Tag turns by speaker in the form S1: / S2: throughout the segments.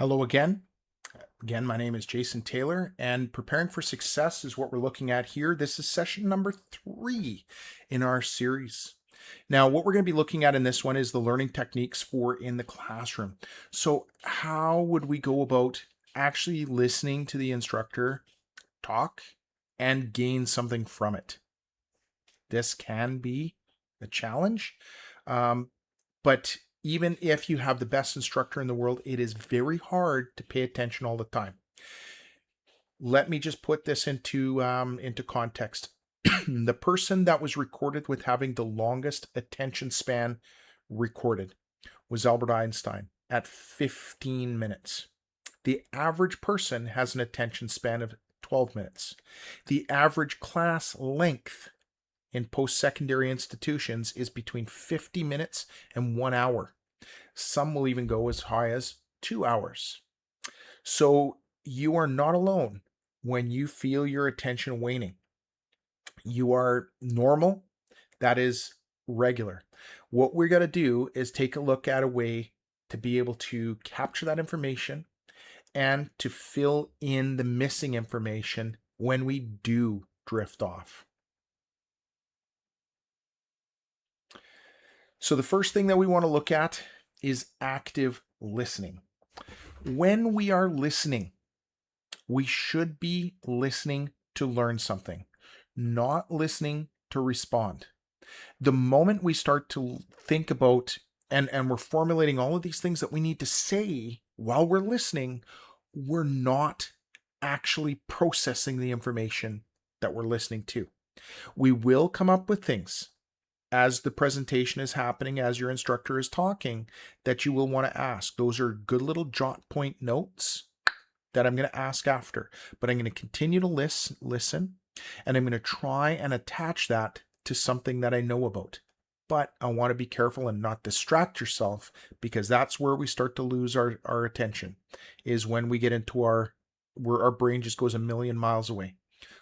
S1: Hello again. Again, my name is Jason Taylor, and preparing for success is what we're looking at here. This is session number 3 in our series. Now, what we're going to be looking at in this one is the learning techniques for in the classroom. So, how would we go about actually listening to the instructor talk and gain something from it? This can be a challenge, um, but even if you have the best instructor in the world, it is very hard to pay attention all the time. Let me just put this into context. The person that was recorded with having the longest attention span recorded was Albert Einstein at 15 minutes. The average person has an attention span of 12 minutes. The average class length in post-secondary institutions is between 50 minutes and 1 hour. Some will even go as high as 2 hours. So you are not alone when you feel your attention waning. You are normal. That is regular. What we're going to do is take a look at a way to be able to capture that information and to fill in the missing information when we do drift off. So the first thing that we want to look at is active listening. When we are listening, we should be listening to learn something, not listening to respond. The moment we start to think about and we're formulating all of these things that we need to say while we're listening, we're not actually processing the information that we're listening to. We will come up with things as the presentation is happening, as your instructor is talking, that you will want to ask. Those are good little jot point notes that I'm going to ask after, but I'm going to continue to listen, and I'm going to try and attach that to something that I know about. But I want to be careful and not distract yourself, because that's where we start to lose our attention, is when we get into where our brain just goes a million miles away.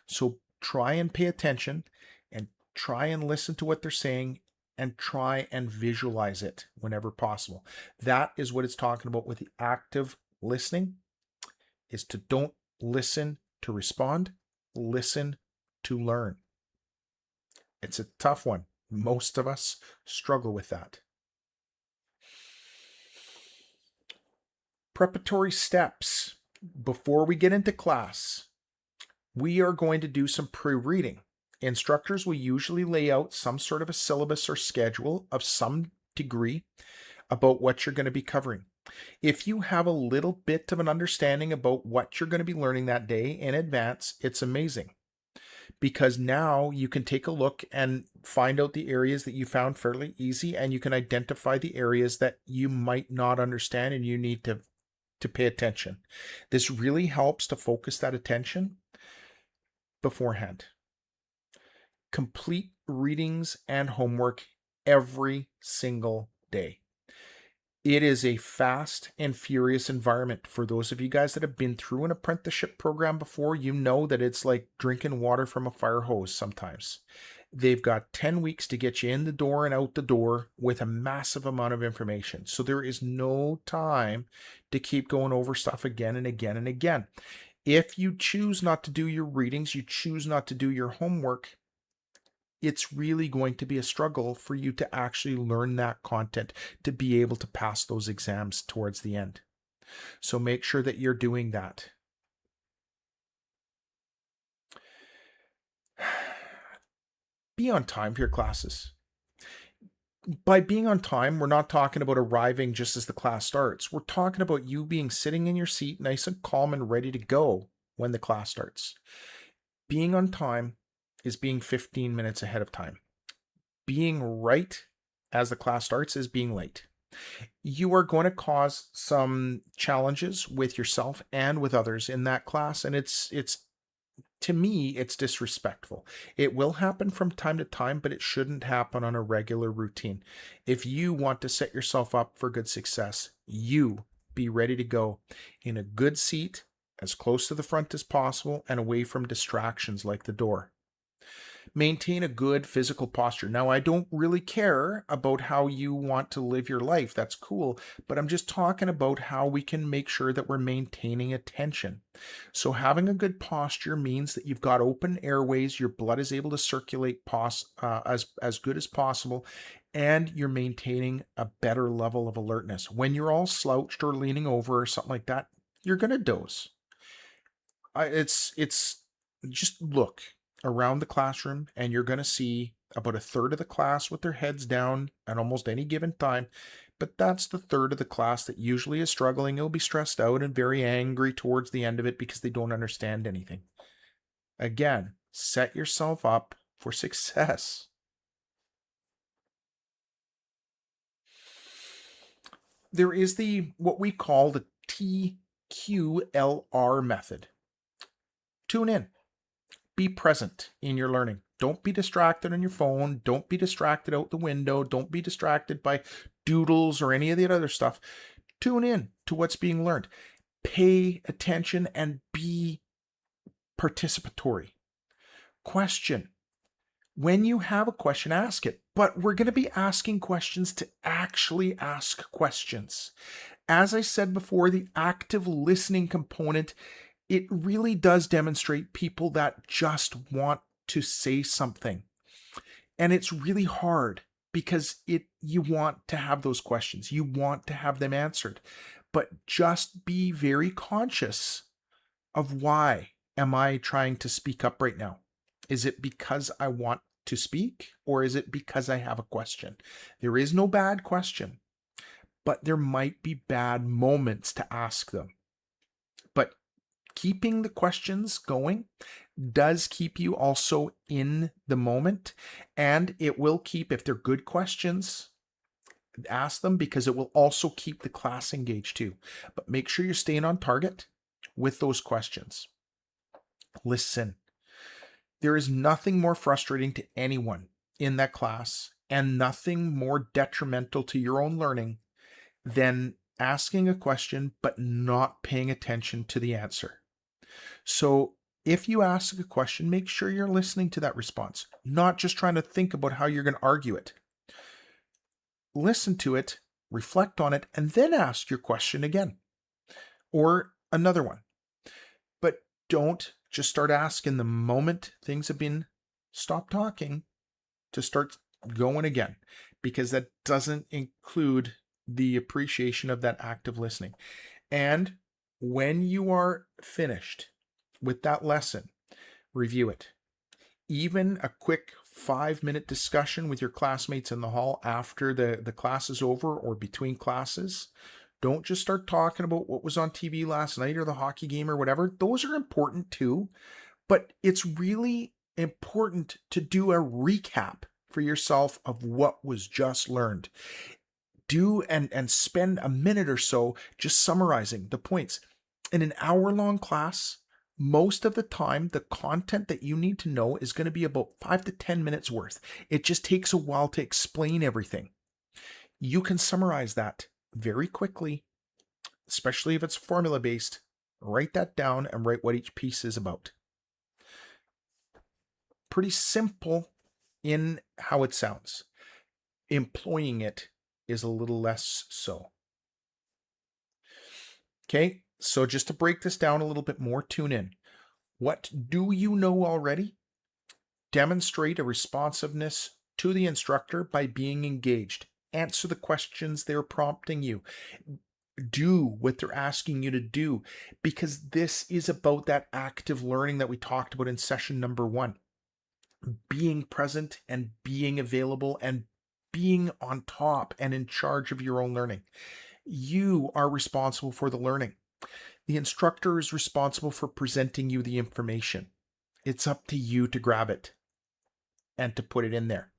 S1: So try and pay attention and try and listen to what they're saying and try and visualize it whenever possible. That is what it's talking about with the active listening, is to don't listen to respond, listen to learn. It's a tough one. Most of us struggle with that. Preparatory steps. Before we get into class, we are going to do some pre-reading. Instructors will usually lay out some sort of a syllabus or schedule of some degree about what you're going to be covering. If you have a little bit of an understanding about what you're going to be learning that day in advance, it's amazing, because now you can take a look and find out the areas that you found fairly easy, and you can identify the areas that you might not understand and you need to pay attention. This really helps to focus that attention beforehand. Complete readings and homework every single day. It is a fast and furious environment. For those of you guys that have been through an apprenticeship program before, you know that it's like drinking water from a fire hose sometimes. They've got 10 weeks to get you in the door and out the door with a massive amount of information. So there is no time to keep going over stuff again and again and again. If you choose not to do your readings, you choose not to do your homework, it's really going to be a struggle for you to actually learn that content to be able to pass those exams towards the end. So make sure that you're doing that. Be on time for your classes. By being on time, we're not talking about arriving just as the class starts. We're talking about you being sitting in your seat, nice and calm and ready to go when the class starts. Being on time is being 15 minutes ahead of time. Being right as the class starts is being late. You are going to cause some challenges with yourself and with others in that class, and it's to me, it's disrespectful. It will happen from time to time, but it shouldn't happen on a regular routine. If you want to set yourself up for good success, you be ready to go in a good seat, as close to the front as possible, and away from distractions like the door. Maintain a good physical posture. Now, I don't really care about how you want to live your life. That's cool. But I'm just talking about how we can make sure that we're maintaining attention. So, having a good posture means that you've got open airways, your blood is able to circulate as good as possible, and you're maintaining a better level of alertness. When you're all slouched or leaning over or something like that, you're going to doze. It's just look around the classroom and you're going to see about a third of the class with their heads down at almost any given time. But that's the third of the class that usually is struggling. They'll be stressed out and very angry towards the end of it because they don't understand anything. Again, set yourself up for success. There is what we call the TQLR method. Tune in. Be present in your learning. Don't be distracted on your phone. Don't be distracted out the window. Don't be distracted by doodles or any of the other stuff. Tune in to what's being learned. Pay attention and be participatory. Question. When you have a question, ask it. But we're going to be asking questions to actually ask questions. As I said before, the active listening component, it really does demonstrate people that just want to say something. And it's really hard because you want to have those questions. You want to have them answered. But just be very conscious of, why am I trying to speak up right now? Is it because I want to speak, or is it because I have a question? There is no bad question, but there might be bad moments to ask them. But keeping the questions going does keep you also in the moment, and it will keep, if they're good questions, ask them, because it will also keep the class engaged too. But make sure you're staying on target with those questions. Listen. There is nothing more frustrating to anyone in that class, and nothing more detrimental to your own learning, than asking a question but not paying attention to the answer. So if you ask a question, make sure you're listening to that response, not just trying to think about how you're going to argue it. Listen to it, reflect on it, and then ask your question again, or another one. But don't just start asking the moment things have been stopped talking to start going again, because that doesn't include the appreciation of that active listening. And when you are finished with that lesson, review it. Even a quick 5-minute discussion with your classmates in the hall after the class is over or between classes. Don't just start talking about what was on TV last night or the hockey game or whatever. Those are important too, but it's really important to do a recap for yourself of what was just learned. Do and spend a minute or so just summarizing the points. In an hour-long class, most of the time, the content that you need to know is going to be about 5 to 10 minutes worth. It just takes a while to explain everything. You can summarize that very quickly, especially if it's formula-based. Write that down and write what each piece is about. Pretty simple in how it sounds. Employing it is a little less so. Okay, so just to break this down a little bit more, tune in. What do you know already? Demonstrate a responsiveness to the instructor by being engaged. Answer the questions they're prompting you. Do what they're asking you to do, because this is about that active learning that we talked about in session number 1. Being present and being available and being on top and in charge of your own learning. You are responsible for the learning. The instructor is responsible for presenting you the information. It's up to you to grab it and to put it in there.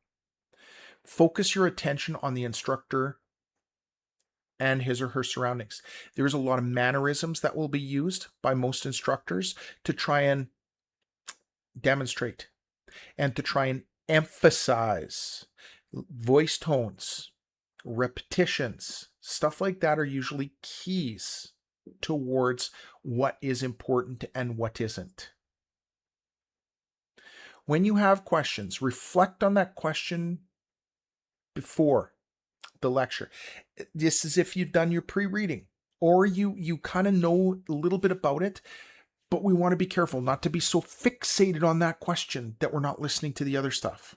S1: Focus your attention on the instructor and his or her surroundings. There's a lot of mannerisms that will be used by most instructors to try and demonstrate and to try and emphasize. Voice tones, repetitions, stuff like that are usually keys towards what is important and what isn't. When you have questions, reflect on that question before the lecture. This is if you've done your pre-reading or you kind of know a little bit about it, but we want to be careful not to be so fixated on that question that we're not listening to the other stuff,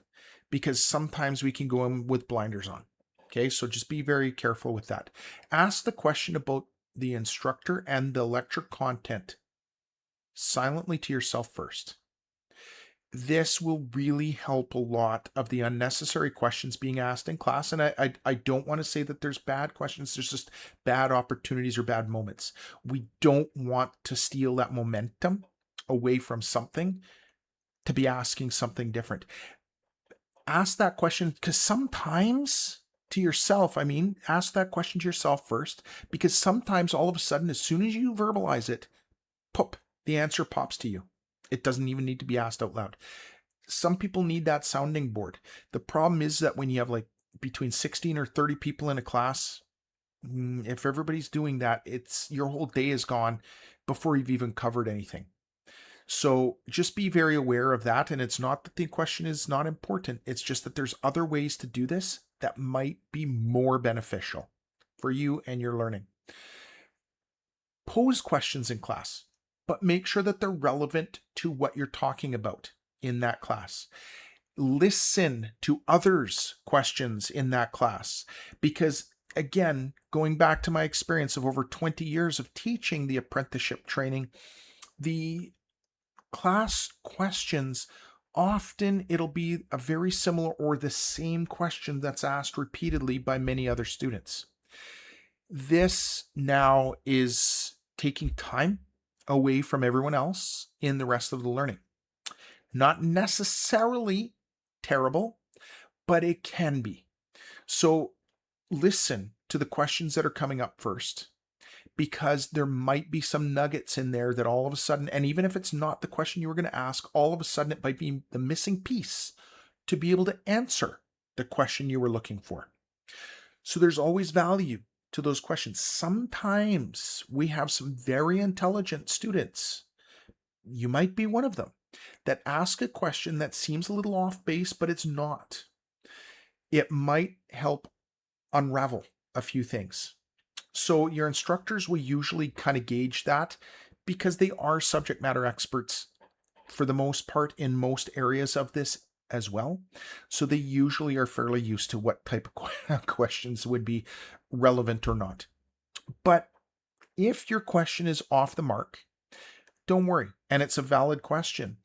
S1: because sometimes we can go in with blinders on. Okay, so just be very careful with that. Ask the question about the instructor and the lecture content silently to yourself first. This will really help a lot of the unnecessary questions being asked in class. And I don't want to say that there's bad questions, there's just bad opportunities or bad moments. We don't want to steal that momentum away from something to be asking something different. Ask that question, because sometimes to yourself, ask that question to yourself first, because sometimes all of a sudden, as soon as you verbalize it, pop, the answer pops to you. It doesn't even need to be asked out loud. Some people need that sounding board. The problem is that when you have like between 16 or 30 people in a class, if everybody's doing that, it's your whole day is gone before you've even covered anything. So just be very aware of that. And it's not that the question is not important. It's just that there's other ways to do this that might be more beneficial for you and your learning. Pose questions in class, but make sure that they're relevant to what you're talking about in that class. Listen to others' questions in that class, because again, going back to my experience of over 20 years of teaching the apprenticeship training, the class questions, often it'll be a very similar or the same question that's asked repeatedly by many other students. This now is taking time away from everyone else in the rest of the learning. Not necessarily terrible, but it can be. So listen to the questions that are coming up first, because there might be some nuggets in there that all of a sudden, and even if it's not the question you were going to ask, all of a sudden it might be the missing piece to be able to answer the question you were looking for. So there's always value to those questions. Sometimes we have some very intelligent students, you might be one of them, that ask a question that seems a little off base, but it's not. It might help unravel a few things. So your instructors will usually kind of gauge that, because they are subject matter experts for the most part in most areas of this as well. So they usually are fairly used to what type of questions would be relevant or not. But if your question is off the mark, don't worry, and it's a valid question.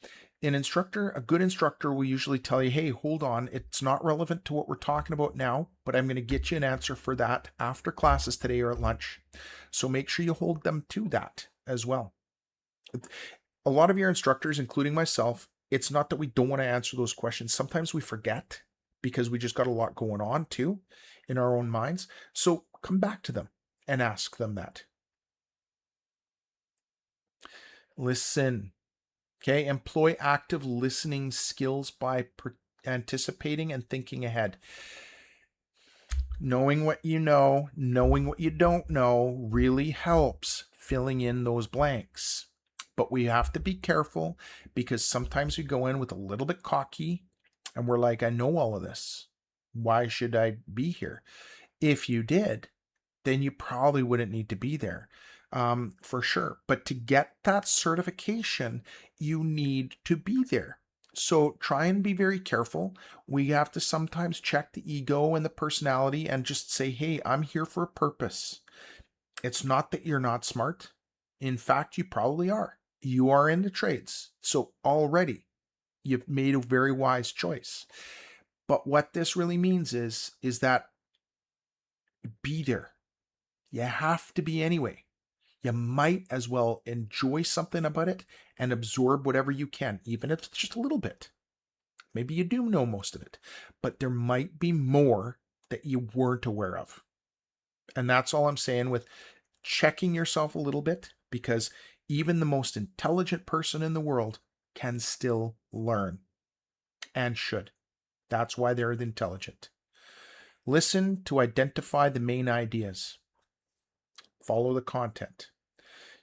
S1: A good instructor will usually tell you, hey, hold on, it's not relevant to what we're talking about now, but I'm going to get you an answer for that after classes today or at lunch. So make sure you hold them to that as well. A lot of your instructors, including myself, it's not that we don't want to answer those questions. Sometimes we forget because we just got a lot going on too in our own minds. So come back to them and ask them that. Listen. Okay, employ active listening skills by anticipating and thinking ahead. Knowing what you know, knowing what you don't know really helps filling in those blanks. But we have to be careful, because sometimes we go in with a little bit cocky and we're like, I know all of this. Why should I be here? If you did, then you probably wouldn't need to be there. For sure. But to get that certification, you need to be there. So try and be very careful. We have to sometimes check the ego and the personality and just say, hey, I'm here for a purpose. It's not that you're not smart. In fact, you probably are. You are in the trades. So already you've made a very wise choice. But what this really means is that be there. You have to be anyway. You might as well enjoy something about it and absorb whatever you can, even if it's just a little bit. Maybe you do know most of it, but there might be more that you weren't aware of. And that's all I'm saying with checking yourself a little bit, because even the most intelligent person in the world can still learn and should. That's why they're intelligent. Listen to identify the main ideas. Follow the content.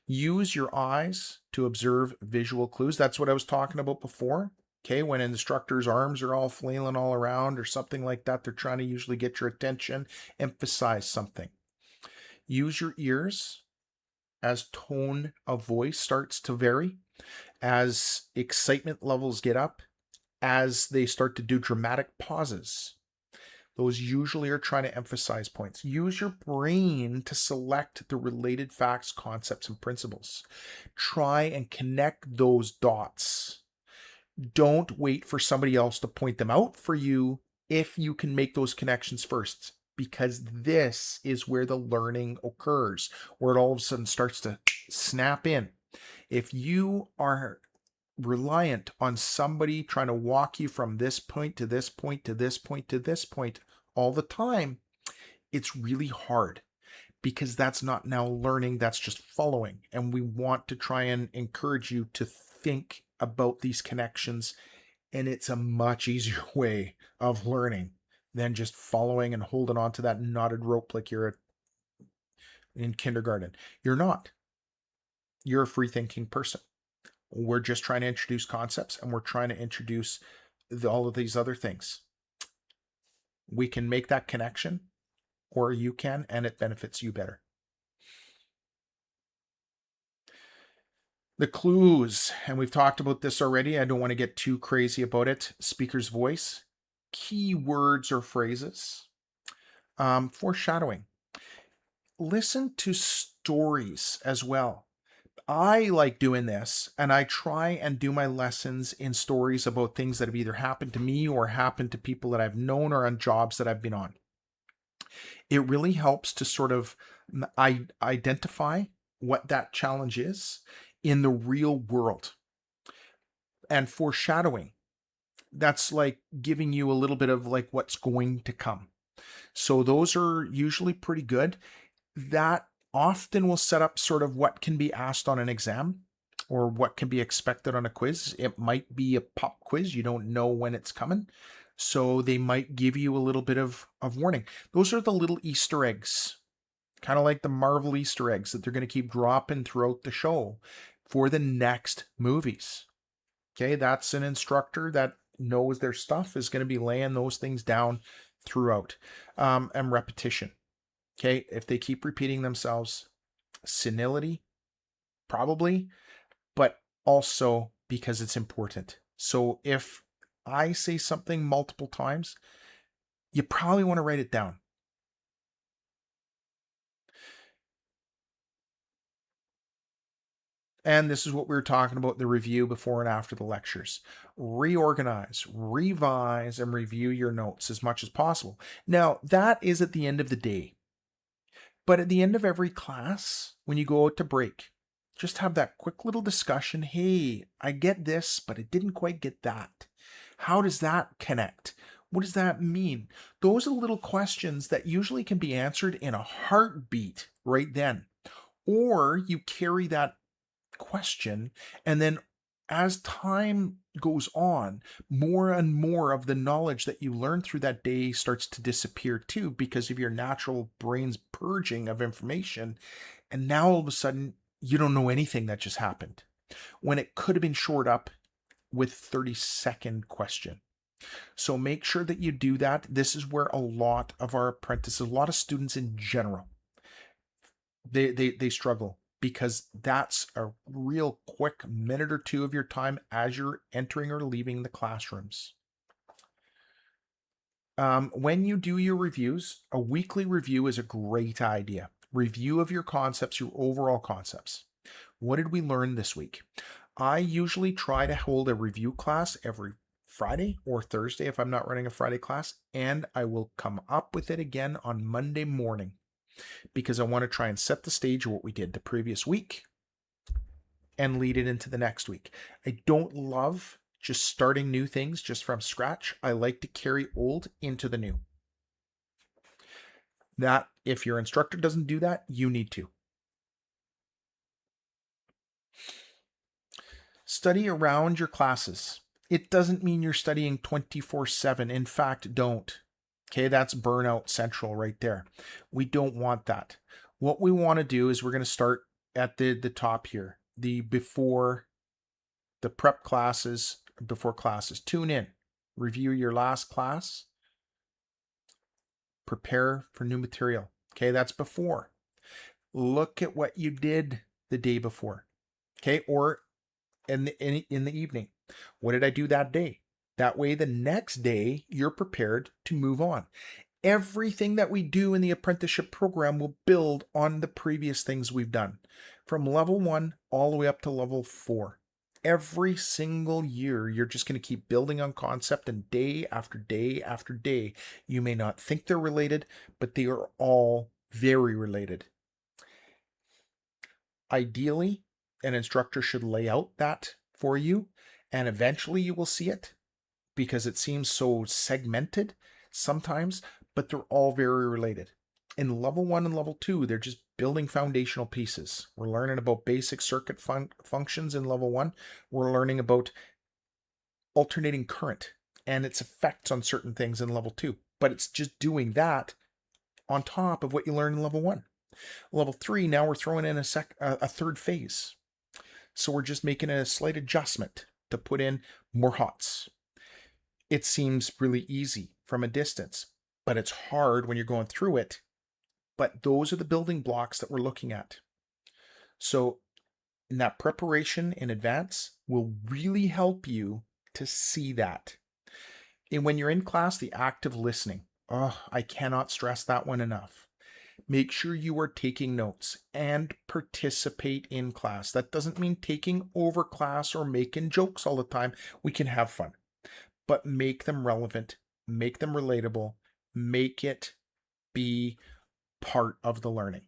S1: Use your eyes to observe visual clues. That's what I was talking about before. Okay, when an instructor's arms are all flailing all around or something like that, they're trying to usually get your attention, emphasize something. Use your ears as tone of voice starts to vary, as excitement levels get up, as they start to do dramatic pauses. Those usually are trying to emphasize points. Use your brain to select the related facts, concepts, and principles. Try and connect those dots. Don't wait for somebody else to point them out for you if you can make those connections first, because this is where the learning occurs, where it all of a sudden starts to snap in. If you are reliant on somebody trying to walk you from this point to this point to this point to this point all the time, it's really hard, because that's not now learning, that's just following. And we want to try and encourage you to think about these connections, and it's a much easier way of learning than just following and holding on to that knotted rope like you're in kindergarten. You're not. You're a free thinking person. We're just trying to introduce concepts, and we're trying to introduce all of these other things. We can make that connection, or you can, and it benefits you better. The clues, and we've talked about this already. I don't want to get too crazy about it. Speaker's voice, key words or phrases, foreshadowing. Listen to stories as well. I like doing this, and I try and do my lessons in stories about things that have either happened to me or happened to people that I've known or on jobs that I've been on. It really helps to sort of identify what that challenge is in the real world. And foreshadowing, that's like giving you a little bit of like what's going to come. So those are usually pretty good. That often will set up sort of what can be asked on an exam or what can be expected on a quiz. It might be a pop quiz. You don't know when it's coming. So they might give you a little bit of warning. Those are the little Easter eggs, kind of like the Marvel Easter eggs that they're going to keep dropping throughout the show for the next movies. Okay, that's an instructor that knows their stuff, is going to be laying those things down throughout. And repetition. Okay, if they keep repeating themselves, senility, probably, but also because it's important. So if I say something multiple times, you probably want to write it down. And this is what we were talking about, the review before and after the lectures. Reorganize, revise, and review your notes as much as possible. Now, that is at the end of the day. But at the end of every class, when you go out to break, just have that quick little discussion. Hey, I get this, but I didn't quite get that. How does that connect? What does that mean? Those are little questions that usually can be answered in a heartbeat right then. Or you carry that question, and then as time goes on, more and more of the knowledge that you learn through that day starts to disappear too, because of your natural brain's purging of information. And now all of a sudden, you don't know anything that just happened, when it could have been shored up with 30-second question. So make sure that you do that. This is where a lot of our apprentices, a lot of students in general, they struggle, because that's a real quick minute or two of your time as you're entering or leaving the classrooms. When you do your reviews, a weekly review is a great idea. Review of your concepts, your overall concepts. What did we learn this week? I usually try to hold a review class every Friday or Thursday if I'm not running a Friday class, and I will come up with it again on Monday morning, because I want to try and set the stage of what we did the previous week and lead it into the next week. I don't love just starting new things just from scratch. I like to carry old into the new. That, if your instructor doesn't do that, you need to. Study around your classes. It doesn't mean you're studying 24/7. In fact, don't. Okay, that's burnout central right there. We don't want that. What we want to do is we're going to start at the top here, the before the prep classes, before classes. Tune in, review your last class, prepare for new material. Okay, that's before. Look at what you did the day before. Okay, or in the evening. What did I do that day? That way, the next day, you're prepared to move on. Everything that we do in the apprenticeship program will build on the previous things we've done, from level 1 all the way up to level 4. Every single year, you're just going to keep building on concept, and day after day after day, you may not think they're related, but they are all very related. Ideally, an instructor should lay out that for you, and eventually you will see it, because it seems so segmented sometimes, but they're all very related. In level 1 and level 2, they're just building foundational pieces. We're learning about basic circuit functions in level 1. We're learning about alternating current and its effects on certain things in level 2. But it's just doing that on top of what you learn in level 1. Level 3, now we're throwing in a third phase. So we're just making a slight adjustment to put in more HOTS. It seems really easy from a distance, but it's hard when you're going through it. But those are the building blocks that we're looking at. So in that preparation in advance will really help you to see that. And when you're in class, the active listening. Oh, I cannot stress that one enough. Make sure you are taking notes and participate in class. That doesn't mean taking over class or making jokes all the time. We can have fun, but make them relevant, make them relatable, make it be part of the learning.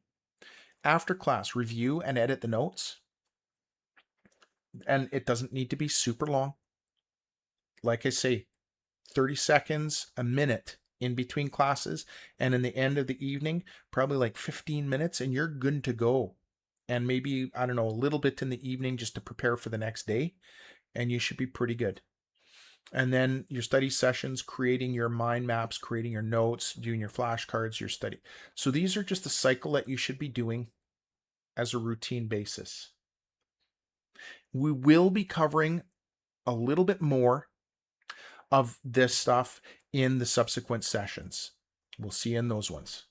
S1: After class, review and edit the notes. And it doesn't need to be super long. Like I say, 30 seconds, a minute in between classes, and in the end of the evening, probably like 15 minutes, and you're good to go. And maybe, I don't know, a little bit in the evening just to prepare for the next day, and you should be pretty good. And then your study sessions, creating your mind maps, creating your notes, doing your flashcards, your study. So these are just the cycle that you should be doing as a routine basis. We will be covering a little bit more of this stuff in the subsequent sessions. We'll see you in those ones.